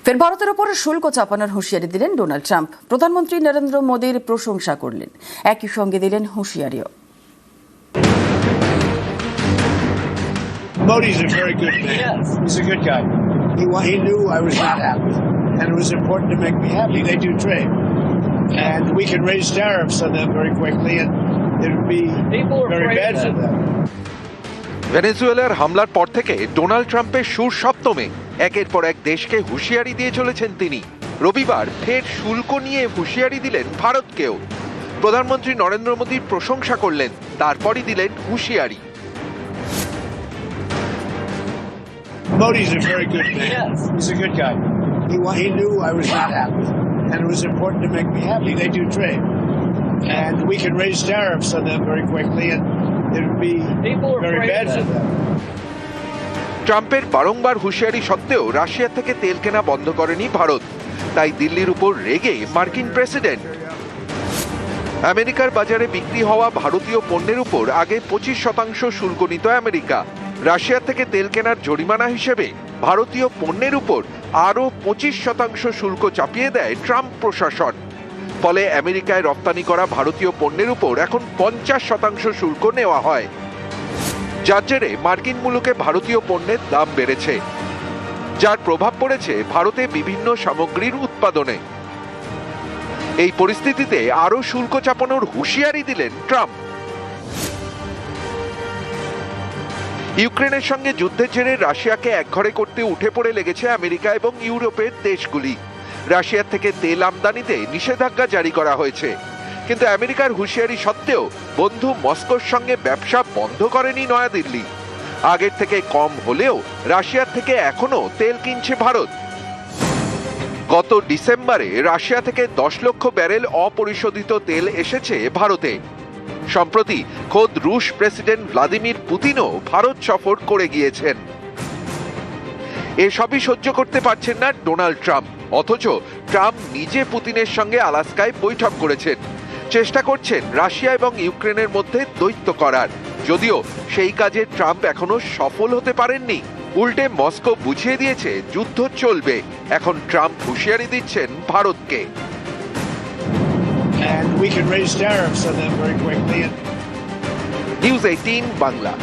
ফের ভারতের ওপর শুল্ক চাপানোর হুঁশিয়ারি দিলেন ডোনাল্ড ট্রাম্প। প্রধানমন্ত্রী নরেন্দ্র মোদীর প্রশংসা করলেন, একই সঙ্গে দিলেন হুঁশিয়ারিও। Modi's a very good man. Yes. He's a good guy. He knew I was not happy, and it was important to make me happy. They do trade, and we can raise tariffs on them very quickly, and it would be very bad for them. ভেনেজুয়েলার হামলার পর থেকে Donald ট্রাম্পের সুর সপ্তমে একের পর এক দেশকে হুঁশিয়ারি দিয়ে চলেছেন তিনি। রবিবার ফের শুল্ক নিয়ে হুঁশিয়ারি দিলেন ভারতকেও। প্রধানমন্ত্রী নরেন্দ্র মোদীর প্রশংসা করলেন, তারপরই দিলেন হুঁশিয়ারি। Modi's a very good man. Yes. He's a good guy. He knew I was not happy, and it was important to make me happy. They do trade, and we can raise tariffs on them very quickly, and it would be very bad for them. ট্রাম্পের বারংবার হুঁশিয়ারি সত্ত্বেও Russia থেকে তেল কেনা বন্ধ করেনি ভারত। তাই দিল্লির উপর রেগে মার্কিন প্রেসিডেন্ট। আমেরিকার বাজারে বিক্রি হওয়া ভারতীয় পণ্যের উপর আগে 25% শুল্ক নিত আমেরিকা। রাশিয়া থেকে তেল কেনার জরিমানা হিসেবে ভারতীয় পণ্যের উপর আরও 25% শুল্ক চাপিয়ে দেয় ট্রাম্প প্রশাসন। ফলে আমেরিকায় রপ্তানি করা ভারতীয় পণ্যের উপর এখন 50% শুল্ক নেওয়া হয়, যার জেরে মার্কিন মুলুকে ভারতীয় পণ্যের দাম বেড়েছে, যার প্রভাব পড়েছে ভারতে বিভিন্ন সামগ্রীর উৎপাদনে। এই পরিস্থিতিতে আরও শুল্ক চাপানোর হুঁশিয়ারি দিলেন ট্রাম্প। ইউক্রেনের সঙ্গে যুদ্ধের জেরে রাশিয়াকে একঘরে করতে উঠে পড়ে লেগেছে আমেরিকা এবং ইউরোপের দেশগুলি। রাশিয়ার থেকে তেল আমদানিতে নিষেধাজ্ঞা জারি করা হয়েছে, কিন্তু আমেরিকার হুঁশিয়ারি সত্ত্বেও বন্ধু মস্কোর সঙ্গে ব্যবসা বন্ধ করেনি নয়াদিল্লি। আগের থেকে কম হলেও রাশিয়ার থেকে এখনো তেল কিনছে ভারত। গত ডিসেম্বরে রাশিয়া থেকে 10 লক্ষ ব্যারেল অপরিশোধিত তেল এসেছে ভারতে। সম্প্রতি খোদ রুশ প্রেসিডেন্ট ভ্লাদিমির পুতিনও ভারত সফর করে গিয়েছেন। এসবই সহ্য করতে পারছেন না ডোনাল্ড ট্রাম্প, অথচ ট্রাম্প নিজে পুতিনের সঙ্গে আলাস্কায় বৈঠক করেছেন। চেষ্টা করছেন রাশিয়া এবং ইউক্রেনের মধ্যে দ্বৈত করার, যদিও সেই কাজে ট্রাম্প এখনো সফল হতে পারেননি। উল্টে মস্কো বুঝিয়ে দিয়েছে যুদ্ধ চলবে। এখন ট্রাম্প হুঁশিয়ারি দিচ্ছেন ভারতকে। And we can raise tariffs on them very quickly. News 18 Bangla.